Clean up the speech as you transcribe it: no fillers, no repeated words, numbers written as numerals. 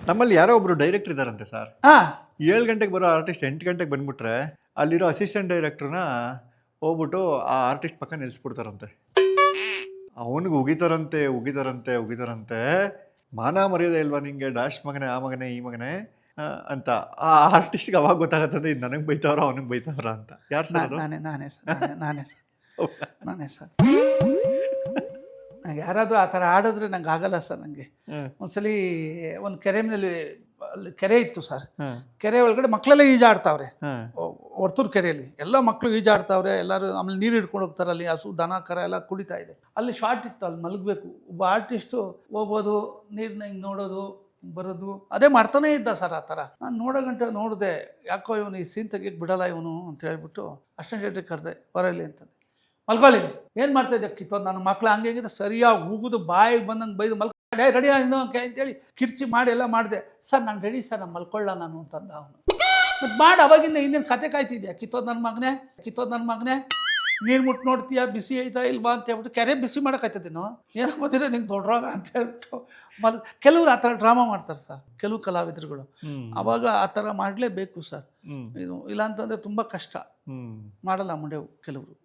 ನಮ್ಮಲ್ಲಿ ಯಾರೋ ಒಬ್ರು ಡೈರೆಕ್ಟರ್ ಇದಾರಂತೆ ಸರ್. ಹಾಂ 7 ಗಂಟೆಗೆ ಬರೋ ಆರ್ಟಿಸ್ಟ್ 8 ಗಂಟೆಗೆ ಬಂದ್ಬಿಟ್ರೆ ಅಲ್ಲಿರೋ ಅಸಿಸ್ಟೆಂಟ್ ಡೈರೆಕ್ಟರ್ನ ಹೋಗ್ಬಿಟ್ಟು ಆ ಆರ್ಟಿಸ್ಟ್ ಪಕ್ಕ ನಿಲ್ಲಿಸ್ಬಿಡ್ತಾರಂತೆ. ಅವನಿಗೆ ಉಗಿತಾರಂತೆ. ಮಾನ ಮರ್ಯಾದೆ ಇಲ್ವಾ ನಿಂಗೆ, ಡಾಶ್ ಮಗನೇ, ಆ ಮಗನೇ, ಈ ಮಗನೇ ಅಂತ. ಆ ಆರ್ಟಿಸ್ಟ್ಗೆ ಅವಾಗ ಗೊತ್ತಾಗತ್ತಂದ್ರೆ ಇದು ನನಗೆ ಬೈತಾವ್ರ ಅವನಿಗೆ ಬೈತಾವ್ರ ಅಂತ. ಯಾರು ಸರ್? ನಾನೇ ಸರ್. ನಂಗೆ ಯಾರಾದರೂ ಆ ಥರ ಆಡಿದ್ರೆ ನಂಗೆ ಆಗಲ್ಲ ಸರ್. ನನಗೆ ಒಂದ್ಸಲಿ ಒಂದು ಕೆರೆ ಮೇಲೆ, ಅಲ್ಲಿ ಕೆರೆ ಇತ್ತು ಸರ್. ಕೆರೆ ಒಳಗಡೆ ಮಕ್ಕಳೆಲ್ಲ ಈಜಾಡ್ತಾವ್ರೆ. ಹೊರ್ತೂರು ಕೆರೆಯಲ್ಲಿ ಎಲ್ಲ ಮಕ್ಕಳು ಈಜಾಡ್ತಾವ್ರೆ. ಎಲ್ಲರೂ ಆಮೇಲೆ ನೀರು ಹಿಡ್ಕೊಂಡು ಹೋಗ್ತಾರೆ. ಅಲ್ಲಿ ಹಸು ದನ ಕರ ಎಲ್ಲ ಕುಡಿತಾ ಇದೆ. ಅಲ್ಲಿ ಶಾರ್ಟ್ ಇತ್ತು, ಅಲ್ಲಿ ಮಲಗಬೇಕು. ಒಬ್ಬ ಆರ್ಟಿಸ್ಟು ಹೋಗೋದು, ನೀರನ್ನ ಹಿಂಗೆ ನೋಡೋದು, ಬರೋದು, ಅದೇ ಮಾಡ್ತಾನೇ ಇದ್ದ ಸರ್. ಆ ಥರ ನಾನು ನೋಡಿದೆ. ಯಾಕೋ ಇವನು ಈ ಸೀನ್ ತೆಗಿಯಕ್ಕೆ ಬಿಡಲ್ಲ ಇವನು ಅಂತ ಹೇಳ್ಬಿಟ್ಟು ಅಸಿಸ್ಟೆಂಟ್ ಡೈರೆಕ್ಟರ್ ಕರೆದೆ, ಬರಲಿ ಅಂತಂದೆ. ಮಲ್ಕೊಳ್ಳಿ, ಏನು ಮಾಡ್ತಾಯಿದ್ದೆ ಕಿತ್ತೋದು, ನನ್ನ ಮಕ್ಳು ಹಂಗೆ ಹಿಂಗಿದೆ ಸರಿಯಾಗಿ ಹೋಗುದು, ಬಾಯಿಗೆ ಬಂದಂಗೆ ಬೈದು ರೆಡಿ ಇನ್ನೂ ಅಂತೇಳಿ ಕಿರ್ಚಿ ಮಾಡಿ ಎಲ್ಲ ಮಾಡಿದೆ. ಸರ್ ನಾನು ರೆಡಿ ಸರ್, ನಾನು ಮಲ್ಕೊಳ್ಳ ನಾನು ಅಂತಂದ ಅವನು. ಮತ್ತು ಮಾಡಿ ಅವಾಗಿಂದ ಇನ್ನೇನು ಕತೆ ಕಾಯ್ತಿದ್ಯಾ, ಕಿತ್ತೋದು ನನ್ನ ಮಗನೇ, ನೀರು ಮುಟ್ಟು ನೋಡ್ತೀಯಾ, ಬಿಸಿ ಐತಾ ಇಲ್ವಾ ಅಂತ ಹೇಳ್ಬಿಟ್ಟು ಕೆರೆ ಬಿಸಿ ಮಾಡೋಕ್ಕಾಯ್ತದೇನೋ, ಏನೋ ಗೊತ್ತಿಲ್ಲ ನಿಂಗೆ ದೊಡ್ಡ ರೋಗ ಅಂತ ಹೇಳ್ಬಿಟ್ಟು ಕೆಲವರು ಆ ಥರ ಡ್ರಾಮಾ ಮಾಡ್ತಾರೆ ಸರ್, ಕೆಲವು ಕಲಾವಿದರುಗಳು. ಅವಾಗ ಆ ಥರ ಮಾಡಲೇಬೇಕು ಸರ್. ಇದು ಇಲ್ಲ ಅಂತಂದರೆ ತುಂಬ ಕಷ್ಟ, ಮಾಡಲ್ಲ ಮುಂಡೆವು ಕೆಲವರು.